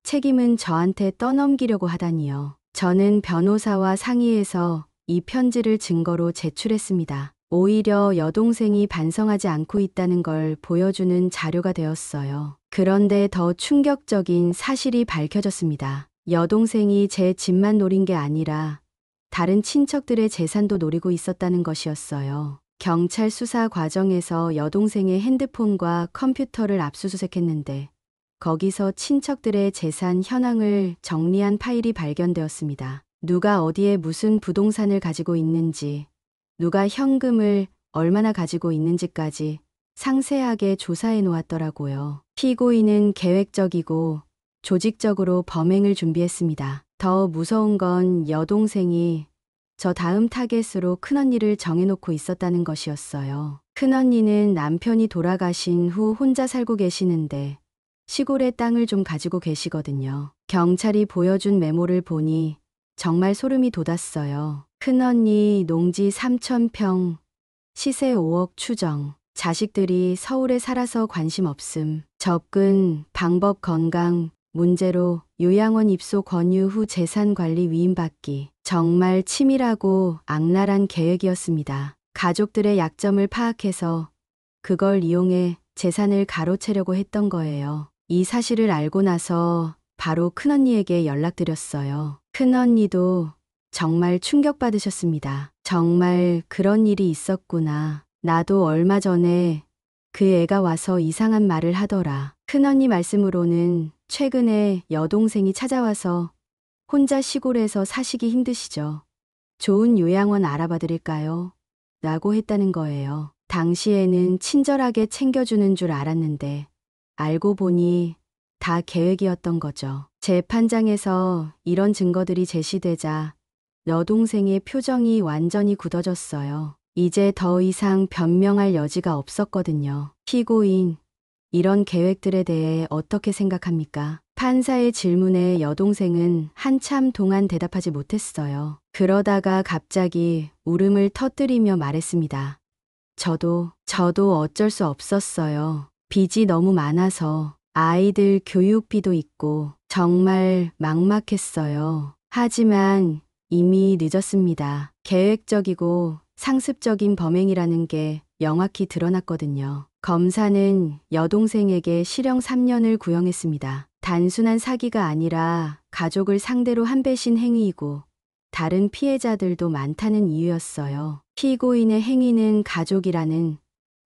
책임은 저한테 떠넘기려고 하다니요. 저는 변호사와 상의해서 이 편지를 증거로 제출했습니다. 오히려 여동생이 반성하지 않고 있다는 걸 보여주는 자료가 되었어요. 그런데 더 충격적인 사실이 밝혀졌습니다. 여동생이 제 집만 노린 게 아니라 다른 친척들의 재산도 노리고 있었다는 것이었어요. 경찰 수사 과정에서 여동생의 핸드폰과 컴퓨터를 압수수색했는데 거기서 친척들의 재산 현황을 정리한 파일이 발견되었습니다. 누가 어디에 무슨 부동산을 가지고 있는지, 누가 현금을 얼마나 가지고 있는지까지 상세하게 조사해 놓았더라고요. 피고인은 계획적이고 조직적으로 범행을 준비했습니다. 더 무서운 건 여동생이 저 다음 타겟으로 큰언니를 정해놓고 있었다는 것이었어요. 큰언니는 남편이 돌아가신 후 혼자 살고 계시는데 시골에 땅을 좀 가지고 계시거든요. 경찰이 보여준 메모를 보니 정말 소름이 돋았어요. 큰언니 농지 3,000평, 시세 5억 추정. 자식들이 서울에 살아서 관심 없음. 접근, 방법 건강, 문제로 요양원 입소 권유 후 재산관리 위임받기. 정말 치밀하고 악랄한 계획이었습니다. 가족들의 약점을 파악해서 그걸 이용해 재산을 가로채려고 했던 거예요. 이 사실을 알고 나서 바로 큰언니에게 연락드렸어요. 큰언니도 정말 충격받으셨습니다. 정말 그런 일이 있었구나. 나도 얼마 전에 그 애가 와서 이상한 말을 하더라. 큰언니 말씀으로는 최근에 여동생이 찾아와서 혼자 시골에서 사시기 힘드시죠. 좋은 요양원 알아봐 드릴까요? 라고 했다는 거예요. 당시에는 친절하게 챙겨주는 줄 알았는데 알고 보니 다 계획이었던 거죠. 재판장에서 이런 증거들이 제시되자 여동생의 표정이 완전히 굳어졌어요. 이제 더 이상 변명할 여지가 없었거든요. 피고인, 이런 계획들에 대해 어떻게 생각합니까? 판사의 질문에 여동생은 한참 동안 대답하지 못했어요. 그러다가 갑자기 울음을 터뜨리며 말했습니다. 저도 어쩔 수 없었어요. 빚이 너무 많아서 아이들 교육비도 있고 정말 막막했어요. 하지만 이미 늦었습니다. 계획적이고 상습적인 범행이라는 게 명확히 드러났거든요. 검사는 여동생에게 실형 3년을 구형했습니다. 단순한 사기가 아니라 가족을 상대로 한 배신 행위이고 다른 피해자들도 많다는 이유였어요. 피고인의 행위는 가족이라는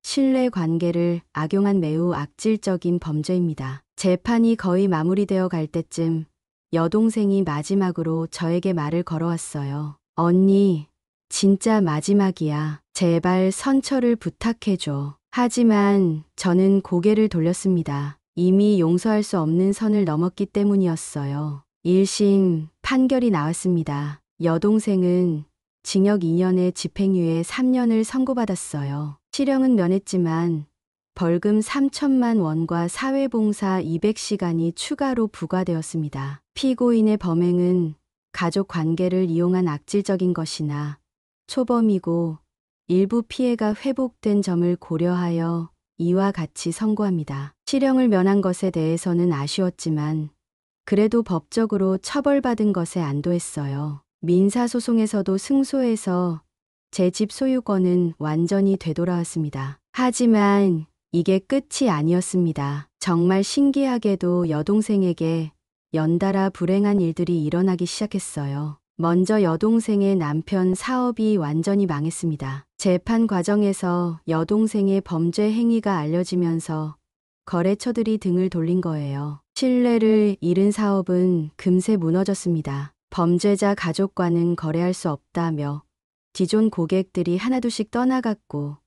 신뢰 관계를 악용한 매우 악질적인 범죄입니다. 재판이 거의 마무리되어 갈 때쯤 여동생이 마지막으로 저에게 말을 걸어왔어요. 언니, 진짜 마지막이야. 제발 선처를 부탁해줘. 하지만 저는 고개를 돌렸습니다. 이미 용서할 수 없는 선을 넘었기 때문이었어요. 1심 판결이 나왔습니다. 여동생은 징역 2년에 집행유예 3년을 선고받았어요. 실형은 면했지만 벌금 3천만 원과 사회봉사 200시간이 추가로 부과되었습니다. 피고인의 범행은 가족 관계를 이용한 악질적인 것이나 초범이고 일부 피해가 회복된 점을 고려하여 이와 같이 선고합니다. 실형을 면한 것에 대해서는 아쉬웠지만 그래도 법적으로 처벌받은 것에 안도했어요. 민사소송에서도 승소해서 제 집 소유권은 완전히 되돌아왔습니다. 하지만 이게 끝이 아니었습니다. 정말 신기하게도 여동생에게 연달아 불행한 일들이 일어나기 시작했어요. 먼저 여동생의 남편 사업이 완전히 망했습니다. 재판 과정에서 여동생의 범죄 행위가 알려지면서 거래처들이 등을 돌린 거예요. 신뢰를 잃은 사업은 금세 무너졌습니다. 범죄자 가족과는 거래할 수 없다며 기존 고객들이 하나둘씩 떠나갔고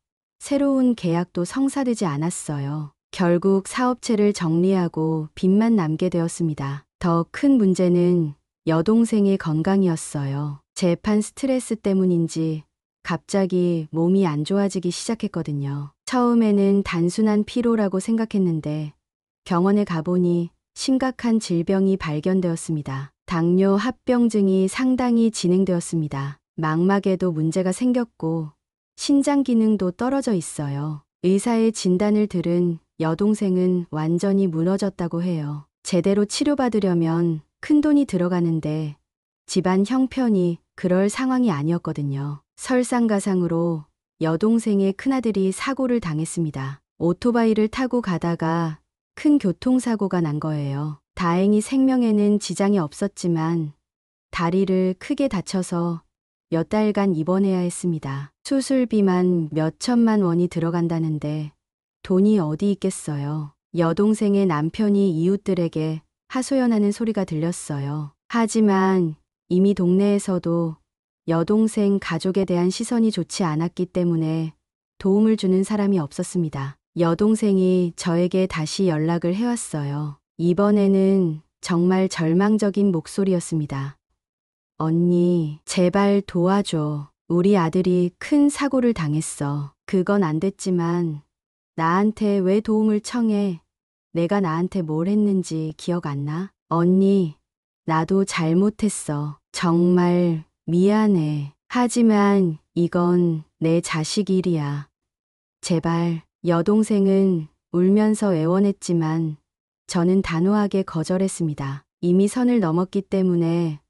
새로운 계약도 성사되지 않았어요. 결국 사업체를 정리하고 빚만 남게 되었습니다. 더 큰 문제는 여동생의 건강이었어요. 재판 스트레스 때문인지 갑자기 몸이 안 좋아지기 시작했거든요. 처음에는 단순한 피로라고 생각했는데 병원에 가보니 심각한 질병이 발견되었습니다. 당뇨 합병증이 상당히 진행되었습니다. 망막에도 문제가 생겼고 신장 기능도 떨어져 있어요. 의사의 진단을 들은 여동생은 완전히 무너졌다고 해요. 제대로 치료받으려면 큰돈이 들어가는데 집안 형편이 그럴 상황이 아니었거든요. 설상가상으로 여동생의 큰아들이 사고를 당했습니다. 오토바이를 타고 가다가 큰 교통사고가 난 거예요. 다행히 생명에는 지장이 없었지만 다리를 크게 다쳐서 몇 달간 입원해야 했습니다. 수술비만 몇 천만 원이 들어간다는데 돈이 어디 있겠어요. 여동생의 남편이 이웃들에게 하소연하는 소리가 들렸어요. 하지만 이미 동네에서도 여동생 가족에 대한 시선이 좋지 않았기 때문에 도움을 주는 사람이 없었습니다. 여동생이 저에게 다시 연락을 해왔어요. 이번에는 정말 절망적인 목소리였습니다. 언니, 제발 도와줘. 우리 아들이 큰 사고를 당했어. 그건 안 됐지만 나한테 왜 도움을 청해? 내가 나한테 뭘 했는지 기억 안 나? 언니, 나도 잘못했어. 정말 미안해. 하지만 이건 내 자식 일이야. 제발. 여동생은 울면서 애원했지만 저는 단호하게 거절했습니다. 이미 선을 넘었기 때문에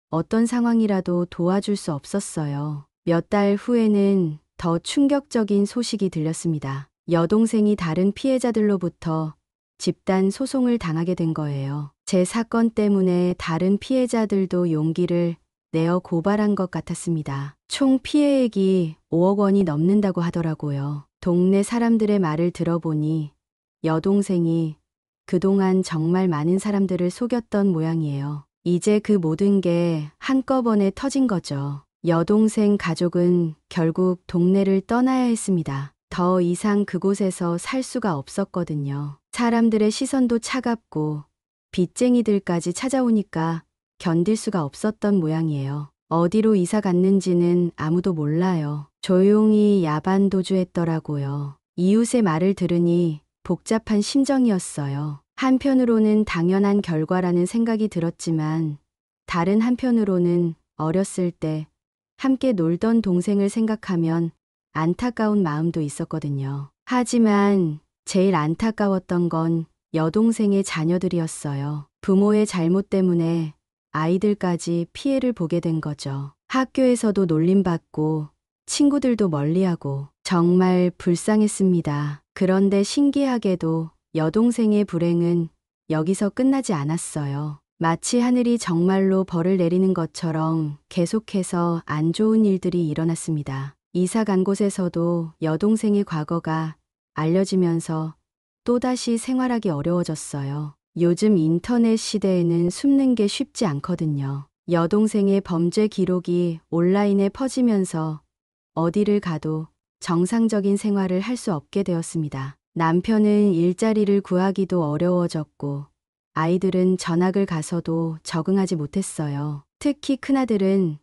어떤 상황이라도 도와줄 수 없었어요. 몇 달 후에는 더 충격적인 소식이 들렸습니다. 여동생이 다른 피해자들로부터 집단 소송을 당하게 된 거예요. 제 사건 때문에 다른 피해자들도 용기를 내어 고발한 것 같았습니다. 총 피해액이 5억 원이 넘는다고 하더라고요. 동네 사람들의 말을 들어보니 여동생이 그동안 정말 많은 사람들을 속였던 모양이에요. 이제 그 모든 게 한꺼번에 터진 거죠. 여동생 가족은 결국 동네를 떠나야 했습니다. 더 이상 그곳에서 살 수가 없었거든요. 사람들의 시선도 차갑고 빚쟁이들까지 찾아오니까 견딜 수가 없었던 모양이에요. 어디로 이사 갔는지는 아무도 몰라요. 조용히 야반 도주했더라고요. 이웃의 말을 들으니 복잡한 심정이었어요. 한편으로는 당연한 결과라는 생각이 들었지만 다른 한편으로는 어렸을 때 함께 놀던 동생을 생각하면 안타까운 마음도 있었거든요. 하지만 제일 안타까웠던 건 여동생의 자녀들이었어요. 부모의 잘못 때문에 아이들까지 피해를 보게 된 거죠. 학교에서도 놀림받고 친구들도 멀리하고 정말 불쌍했습니다. 그런데 신기하게도 여동생의 불행은 여기서 끝나지 않았어요. 마치 하늘이 정말로 벌을 내리는 것처럼 계속해서 안 좋은 일들이 일어났습니다. 이사 간 곳에서도 여동생의 과거가 알려지면서 또다시 생활하기 어려워졌어요. 요즘 인터넷 시대에는 숨는 게 쉽지 않거든요. 여동생의 범죄 기록이 온라인에 퍼지면서 어디를 가도 정상적인 생활을 할 수 없게 되었습니다. 남편은 일자리를 구하기도 어려워졌고 아이들은 전학을 가서도 적응하지 못했어요. 특히 큰아들은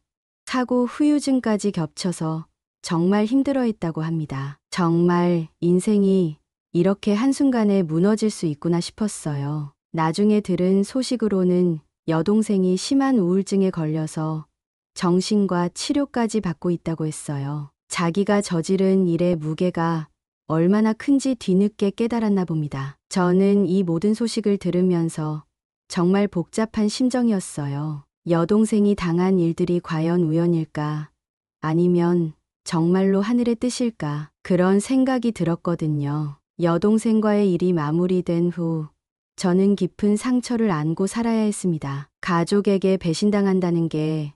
사고 후유증까지 겹쳐서 정말 힘들어했다고 합니다. 정말 인생이 이렇게 한순간에 무너질 수 있구나 싶었어요. 나중에 들은 소식으로는 여동생이 심한 우울증에 걸려서 정신과 치료까지 받고 있다고 했어요. 자기가 저지른 일의 무게가 얼마나 큰지 뒤늦게 깨달았나 봅니다. 저는 이 모든 소식을 들으면서 정말 복잡한 심정이었어요. 여동생이 당한 일들이 과연 우연일까? 아니면 정말로 하늘의 뜻일까? 그런 생각이 들었거든요. 여동생과의 일이 마무리된 후 저는 깊은 상처를 안고 살아야 했습니다. 가족에게 배신당한다는 게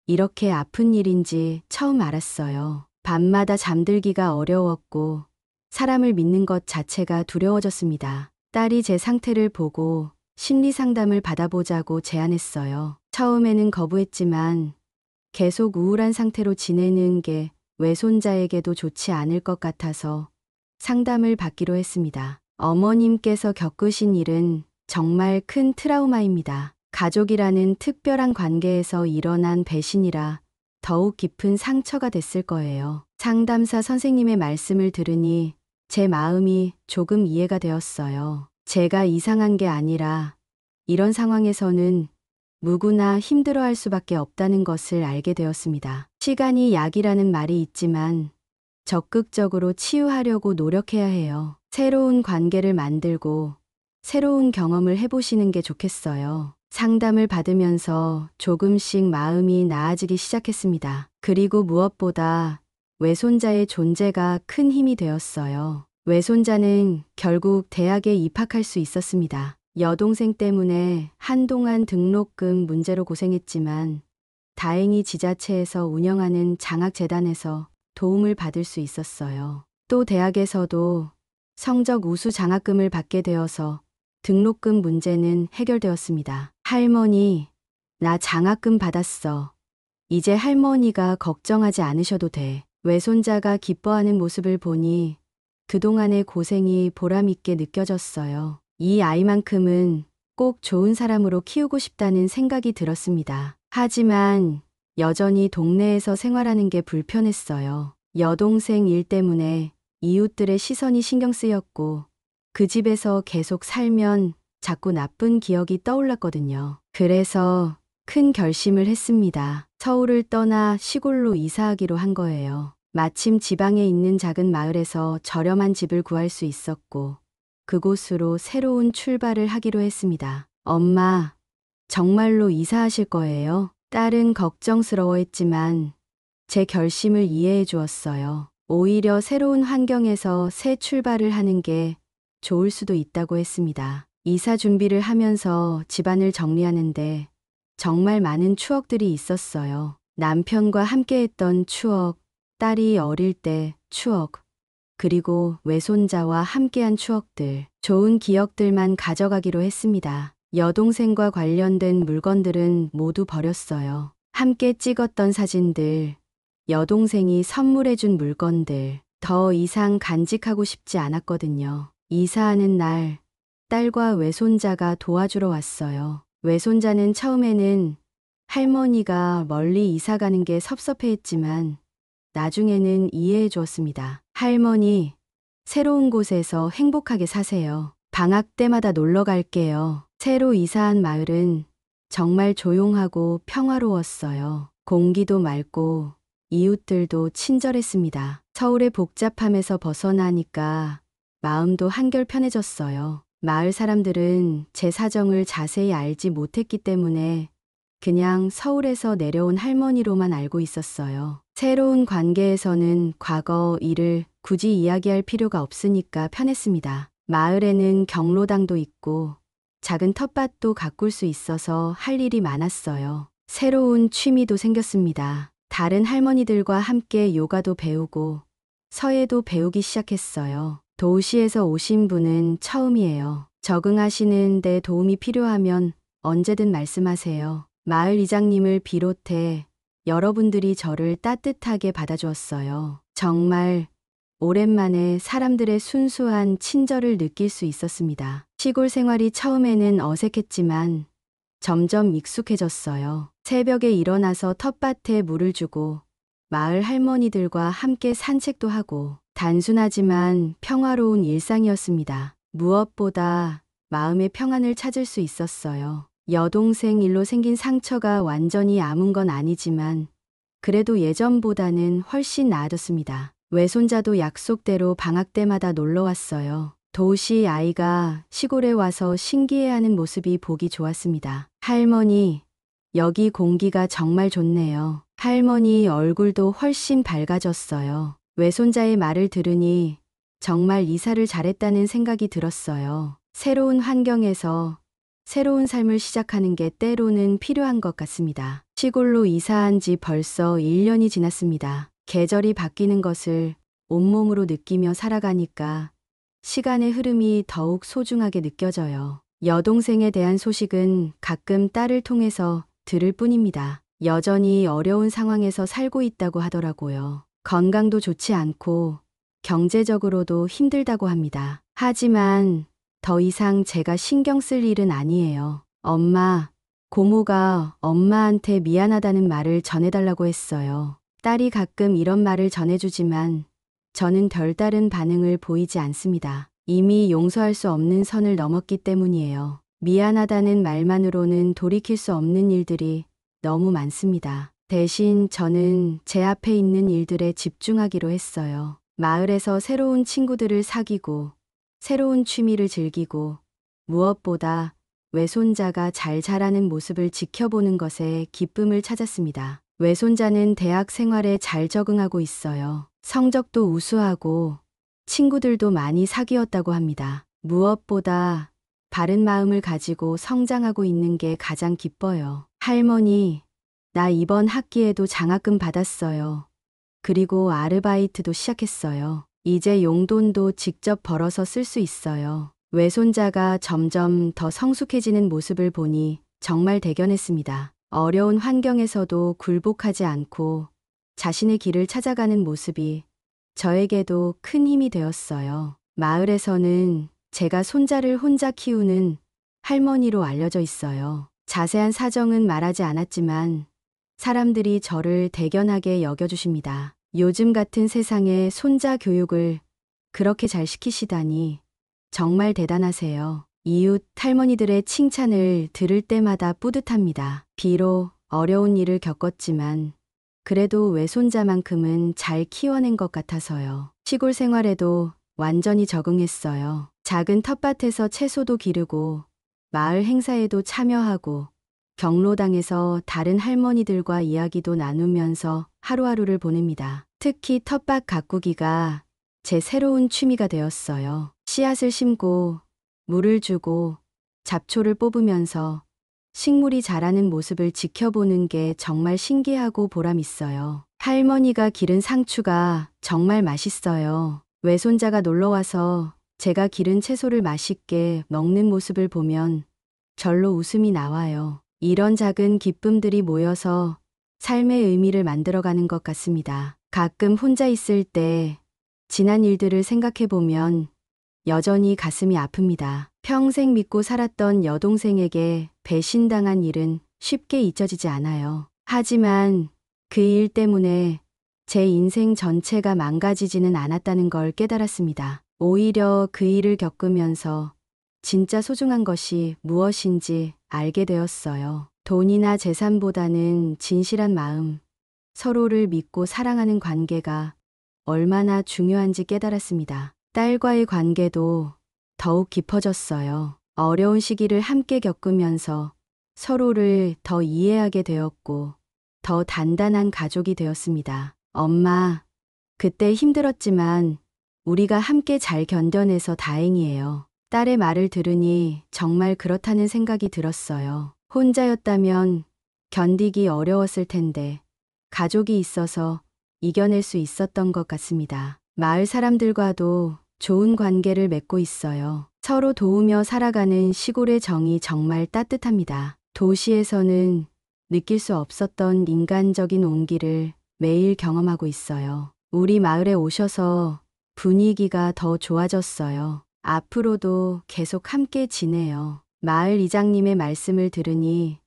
이렇게 아픈 일인지 처음 알았어요. 밤마다 잠들기가 어려웠고 사람을 믿는 것 자체가 두려워졌습니다. 딸이 제 상태를 보고 심리 상담을 받아보자고 제안했어요. 처음에는 거부했지만 계속 우울한 상태로 지내는 게 외손자에게도 좋지 않을 것 같아서 상담을 받기로 했습니다. 어머님께서 겪으신 일은 정말 큰 트라우마입니다. 가족이라는 특별한 관계에서 일어난 배신이라 더욱 깊은 상처가 됐을 거예요. 상담사 선생님의 말씀을 들으니 제 마음이 조금 이해가 되었어요. 제가 이상한 게 아니라 이런 상황에서는 누구나 힘들어할 수밖에 없다는 것을 알게 되었습니다. 시간이 약이라는 말이 있지만 적극적으로 치유하려고 노력해야 해요. 새로운 관계를 만들고 새로운 경험을 해보시는 게 좋겠어요. 상담을 받으면서 조금씩 마음이 나아지기 시작했습니다. 그리고 무엇보다 외손자의 존재가 큰 힘이 되었어요. 외손자는 결국 대학에 입학할 수 있었습니다. 여동생 때문에 한동안 등록금 문제로 고생했지만 다행히 지자체에서 운영하는 장학재단에서 도움을 받을 수 있었어요. 또 대학에서도 성적 우수 장학금을 받게 되어서 등록금 문제는 해결되었습니다. 할머니, 나 장학금 받았어. 이제 할머니가 걱정하지 않으셔도 돼. 외손자가 기뻐하는 모습을 보니 그동안의 고생이 보람있게 느껴졌어요. 이 아이만큼은 꼭 좋은 사람으로 키우고 싶다는 생각이 들었습니다. 하지만 여전히 동네에서 생활하는 게 불편했어요. 여동생 일 때문에 이웃들의 시선이 신경 쓰였고 그 집에서 계속 살면 자꾸 나쁜 기억이 떠올랐거든요. 그래서 큰 결심을 했습니다. 서울을 떠나 시골로 이사하기로 한 거예요. 마침 지방에 있는 작은 마을에서 저렴한 집을 구할 수 있었고 그곳으로 새로운 출발을 하기로 했습니다. 엄마, 정말로 이사하실 거예요? 딸은 걱정스러워했지만 제 결심을 이해해 주었어요. 오히려 새로운 환경에서 새 출발을 하는 게 좋을 수도 있다고 했습니다. 이사 준비를 하면서 집안을 정리하는데 정말 많은 추억들이 있었어요. 남편과 함께했던 추억, 딸이 어릴 때 추억, 그리고 외손자와 함께한 추억들, 좋은 기억들만 가져가기로 했습니다. 여동생과 관련된 물건들은 모두 버렸어요. 함께 찍었던 사진들, 여동생이 선물해준 물건들, 더 이상 간직하고 싶지 않았거든요. 이사하는 날, 딸과 외손자가 도와주러 왔어요. 외손자는 처음에는 할머니가 멀리 이사 가는 게 섭섭해했지만 나중에는 이해해 주었습니다. 할머니, 새로운 곳에서 행복하게 사세요. 방학 때마다 놀러 갈게요. 새로 이사한 마을은 정말 조용하고 평화로웠어요. 공기도 맑고 이웃들도 친절했습니다. 서울의 복잡함에서 벗어나니까 마음도 한결 편해졌어요. 마을 사람들은 제 사정을 자세히 알지 못했기 때문에 그냥 서울에서 내려온 할머니로만 알고 있었어요. 새로운 관계에서는 과거 일을 굳이 이야기할 필요가 없으니까 편했습니다. 마을에는 경로당도 있고 작은 텃밭도 가꿀 수 있어서 할 일이 많았어요. 새로운 취미도 생겼습니다. 다른 할머니들과 함께 요가도 배우고 서예도 배우기 시작했어요. 도시에서 오신 분은 처음이에요. 적응하시는 데 도움이 필요하면 언제든 말씀하세요. 마을 이장님을 비롯해 여러분들이 저를 따뜻하게 받아주었어요. 정말 오랜만에 사람들의 순수한 친절을 느낄 수 있었습니다. 시골 생활이 처음에는 어색했지만 점점 익숙해졌어요. 새벽에 일어나서 텃밭에 물을 주고 마을 할머니들과 함께 산책도 하고 단순하지만 평화로운 일상이었습니다. 무엇보다 마음의 평안을 찾을 수 있었어요. 여동생 일로 생긴 상처가 완전히 아문 건 아니지만 그래도 예전보다는 훨씬 나아졌습니다. 외손자도 약속대로 방학 때마다 놀러 왔어요. 도시 아이가 시골에 와서 신기해하는 모습이 보기 좋았습니다. 할머니, 여기 공기가 정말 좋네요. 할머니 얼굴도 훨씬 밝아졌어요. 외손자의 말을 들으니 정말 이사를 잘했다는 생각이 들었어요. 새로운 환경에서 새로운 삶을 시작하는 게 때로는 필요한 것 같습니다. 시골로 이사한 지 벌써 1년이 지났습니다. 계절이 바뀌는 것을 온몸으로 느끼며 살아가니까 시간의 흐름이 더욱 소중하게 느껴져요. 여동생에 대한 소식은 가끔 딸을 통해서 들을 뿐입니다. 여전히 어려운 상황에서 살고 있다고 하더라고요. 건강도 좋지 않고 경제적으로도 힘들다고 합니다. 하지만 더 이상 제가 신경 쓸 일은 아니에요. 엄마, 고모가 엄마한테 미안하다는 말을 전해달라고 했어요. 딸이 가끔 이런 말을 전해주지만 저는 별다른 반응을 보이지 않습니다. 이미 용서할 수 없는 선을 넘었기 때문이에요. 미안하다는 말만으로는 돌이킬 수 없는 일들이 너무 많습니다. 대신 저는 제 앞에 있는 일들에 집중하기로 했어요. 마을에서 새로운 친구들을 사귀고 새로운 취미를 즐기고 무엇보다 외손자가 잘 자라는 모습을 지켜보는 것에 기쁨을 찾았습니다. 외손자는 대학 생활에 잘 적응하고 있어요. 성적도 우수하고 친구들도 많이 사귀었다고 합니다. 무엇보다 바른 마음을 가지고 성장하고 있는 게 가장 기뻐요. 할머니, 나 이번 학기에도 장학금 받았어요. 그리고 아르바이트도 시작했어요. 이제 용돈도 직접 벌어서 쓸 수 있어요. 외손자가 점점 더 성숙해지는 모습을 보니 정말 대견했습니다. 어려운 환경에서도 굴복하지 않고 자신의 길을 찾아가는 모습이 저에게도 큰 힘이 되었어요. 마을에서는 제가 손자를 혼자 키우는 할머니로 알려져 있어요. 자세한 사정은 말하지 않았지만 사람들이 저를 대견하게 여겨주십니다. 요즘 같은 세상에 손자 교육을 그렇게 잘 시키시다니 정말 대단하세요. 이웃 할머니들의 칭찬을 들을 때마다 뿌듯합니다. 비록 어려운 일을 겪었지만 그래도 외손자만큼은 잘 키워낸 것 같아서요. 시골 생활에도 완전히 적응했어요. 작은 텃밭에서 채소도 기르고 마을 행사에도 참여하고 경로당에서 다른 할머니들과 이야기도 나누면서 하루하루를 보냅니다. 특히 텃밭 가꾸기가 제 새로운 취미가 되었어요. 씨앗을 심고 물을 주고 잡초를 뽑으면서 식물이 자라는 모습을 지켜보는 게 정말 신기하고 보람 있어요. 할머니가 기른 상추가 정말 맛있어요. 외손자가 놀러와서 제가 기른 채소를 맛있게 먹는 모습을 보면 절로 웃음이 나와요. 이런 작은 기쁨들이 모여서 삶의 의미를 만들어가는 것 같습니다. 가끔 혼자 있을 때 지난 일들을 생각해보면 여전히 가슴이 아픕니다. 평생 믿고 살았던 여동생에게 배신당한 일은 쉽게 잊혀지지 않아요. 하지만 그 일 때문에 제 인생 전체가 망가지지는 않았다는 걸 깨달았습니다. 오히려 그 일을 겪으면서 진짜 소중한 것이 무엇인지 알게 되었어요. 돈이나 재산보다는 진실한 마음, 서로를 믿고 사랑하는 관계가 얼마나 중요한지 깨달았습니다. 딸과의 관계도 더욱 깊어졌어요. 어려운 시기를 함께 겪으면서 서로를 더 이해하게 되었고 더 단단한 가족이 되었습니다. 엄마, 그때 힘들었지만 우리가 함께 잘 견뎌내서 다행이에요. 딸의 말을 들으니 정말 그렇다는 생각이 들었어요. 혼자였다면 견디기 어려웠을 텐데 가족이 있어서 이겨낼 수 있었던 것 같습니다. 마을 사람들과도 좋은 관계를 맺고 있어요. 서로 도우며 살아가는 시골의 정이 정말 따뜻합니다. 도시에서는 느낄 수 없었던 인간적인 온기를 매일 경험하고 있어요. 우리 마을에 오셔서 분위기가 더 좋아졌어요. 앞으로도 계속 함께 지내요. 마을 이장님의 말씀을 들으니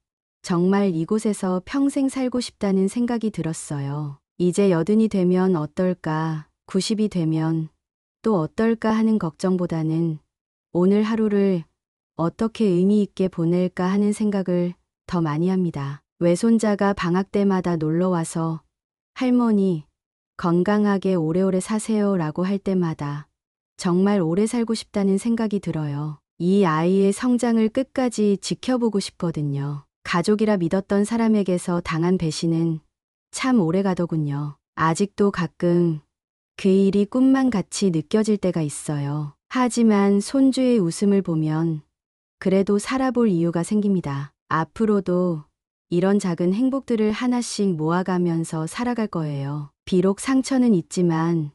정말 이곳에서 평생 살고 싶다는 생각이 들었어요. 이제 80이 되면 어떨까, 90이 되면 또 어떨까 하는 걱정보다는 오늘 하루를 어떻게 의미 있게 보낼까 하는 생각을 더 많이 합니다. 외손자가 방학 때마다 놀러 와서 할머니, 건강하게 오래오래 사세요 라고 할 때마다 정말 오래 살고 싶다는 생각이 들어요. 이 아이의 성장을 끝까지 지켜보고 싶거든요. 가족이라 믿었던 사람에게서 당한 배신은 참 오래 가더군요. 아직도 가끔 그 일이 꿈만 같이 느껴질 때가 있어요. 하지만 손주의 웃음을 보면 그래도 살아볼 이유가 생깁니다. 앞으로도 이런 작은 행복들을 하나씩 모아가면서 살아갈 거예요. 비록 상처는 있지만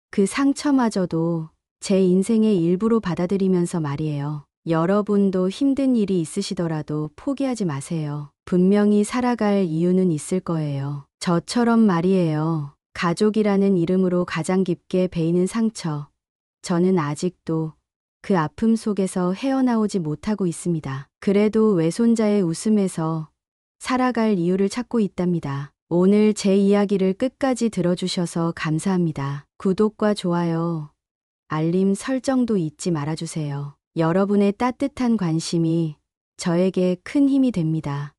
그 상처마저도 제 인생의 일부로 받아들이면서 말이에요. 여러분도 힘든 일이 있으시더라도 포기하지 마세요. 분명히 살아갈 이유는 있을 거예요. 저처럼 말이에요. 가족이라는 이름으로 가장 깊게 베이는 상처. 저는 아직도 그 아픔 속에서 헤어나오지 못하고 있습니다. 그래도 외손자의 웃음에서 살아갈 이유를 찾고 있답니다. 오늘 제 이야기를 끝까지 들어주셔서 감사합니다. 구독과 좋아요, 알림 설정도 잊지 말아주세요. 여러분의 따뜻한 관심이 저에게 큰 힘이 됩니다.